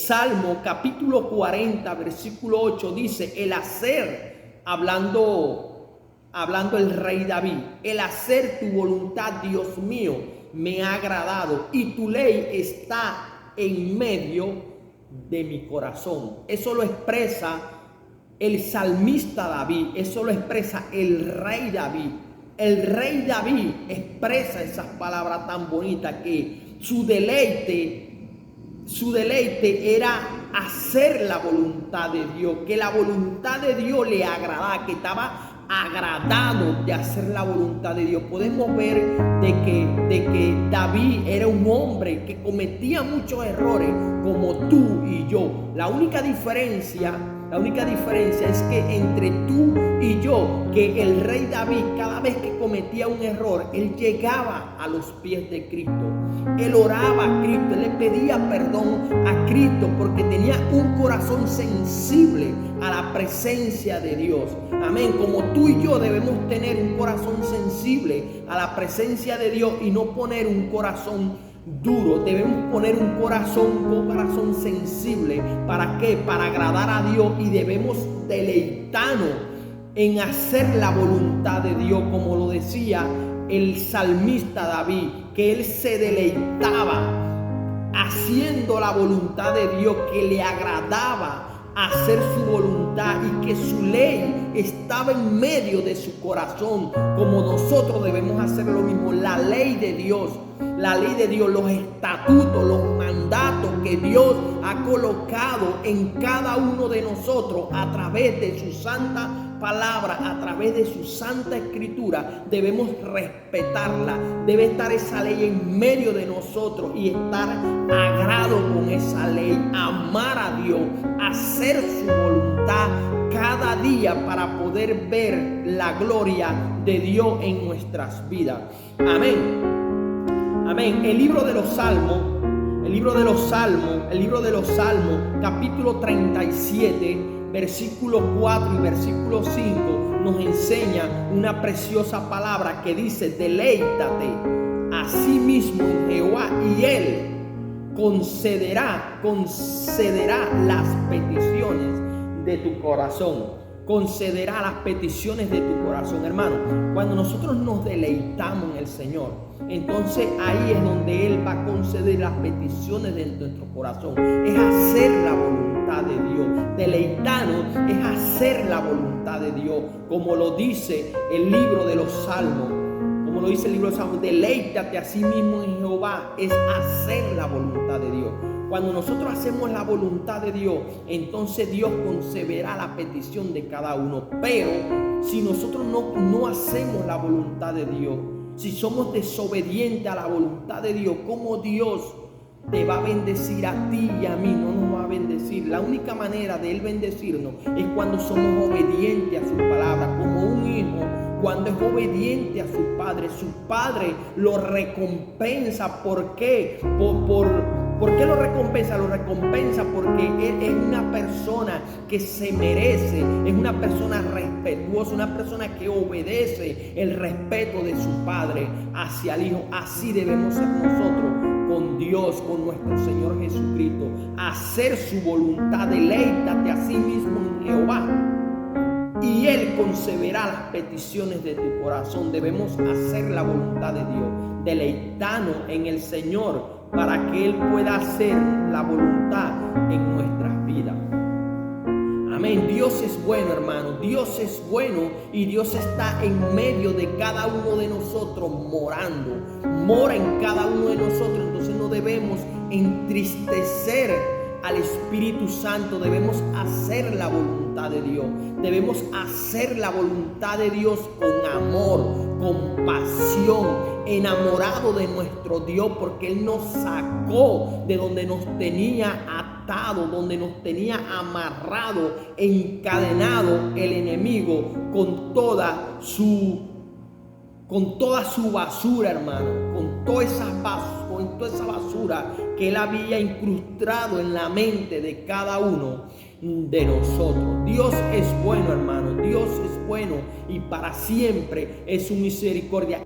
Salmo capítulo 40, versículo 8 dice, el hacer, hablando el rey David, el hacer tu voluntad, Dios mío, me ha agradado y tu ley está en medio de mi corazón. Eso lo expresa el salmista David, eso lo expresa el rey David. El rey David expresa esas palabras tan bonitas que su deleite era hacer la voluntad de Dios, que la voluntad de Dios le agradaba, que estaba agradado de hacer la voluntad de Dios. Podemos ver de que David era un hombre que cometía muchos errores como tú y yo. La única diferencia es que entre tú y yo, que el rey David, cada vez que cometía un error, él llegaba a los pies de Cristo. Él oraba a Cristo, él le pedía perdón a Cristo porque tenía un corazón sensible a la presencia de Dios. Amén. Como tú y yo debemos tener un corazón sensible a la presencia de Dios y no poner un corazón duro. Debemos poner un corazón sensible. ¿Para qué? Para agradar a Dios, y debemos deleitarnos en hacer la voluntad de Dios, como lo decía el salmista David, que él se deleitaba haciendo la voluntad de Dios, que le agradaba hacer su voluntad y que su ley estaba en medio de su corazón. Como nosotros debemos hacer lo mismo. La ley de Dios, los estatutos, los mandatos que Dios ha colocado en cada uno de nosotros a través de su santa palabra, a través de su santa escritura, debemos respetarla. Debe estar esa ley en medio de nosotros y estar agrado con esa ley, amar a Dios, hacer su voluntad cada día para poder ver la gloria de Dios en nuestras vidas. Amén. Amén. El libro de los Salmos, capítulo 37, versículo 4 y versículo 5, nos enseña una preciosa palabra que dice: deleítate a sí mismo en Jehová y Él concederá las peticiones de tu corazón. Concederá las peticiones de tu corazón, hermano. Cuando nosotros nos deleitamos en el Señor, entonces ahí es donde Él va a conceder las peticiones de nuestro corazón. Es hacer la voluntad de Dios. Deleitarnos es hacer la voluntad de Dios, como lo dice el libro de los Salmos. Deleítate a sí mismo en Jehová, es hacer la voluntad de Dios. Cuando nosotros hacemos la voluntad de Dios, entonces Dios concederá la petición de cada uno. Pero si nosotros no hacemos la voluntad de Dios, si somos desobedientes a la voluntad de Dios, ¿cómo Dios te va a bendecir a ti y a mí? No nos va a bendecir. La única manera de Él bendecirnos es cuando somos obedientes a su palabra, como un hijo. Cuando es obediente a su padre lo recompensa. ¿Por qué? ¿Por qué lo recompensa? Lo recompensa porque Él es una persona que se merece, es una persona respetuosa, una persona que obedece el respeto de su padre hacia el hijo. Así debemos ser nosotros con Dios, con nuestro Señor Jesucristo. Hacer su voluntad. Deleítate a sí mismo en Jehová y Él concederá las peticiones de tu corazón. Debemos hacer la voluntad de Dios, deleitarnos en el Señor para que Él pueda hacer la voluntad en nuestras vidas. Amén. Dios es bueno, hermano. Dios es bueno y Dios está en medio de cada uno de nosotros morando. Mora en cada uno de nosotros. Entonces no debemos entristecer al Espíritu Santo. Debemos hacer la voluntad de Dios. Debemos hacer la voluntad de Dios con amor, con pasión, enamorado de nuestro Dios, porque Él nos sacó de donde nos tenía atado, donde nos tenía amarrado, encadenado el enemigo con toda su basura, hermano, con toda esa basura que Él había incrustado en la mente de cada uno de nosotros. Dios es bueno, hermano. Dios es bueno y para siempre es su misericordia.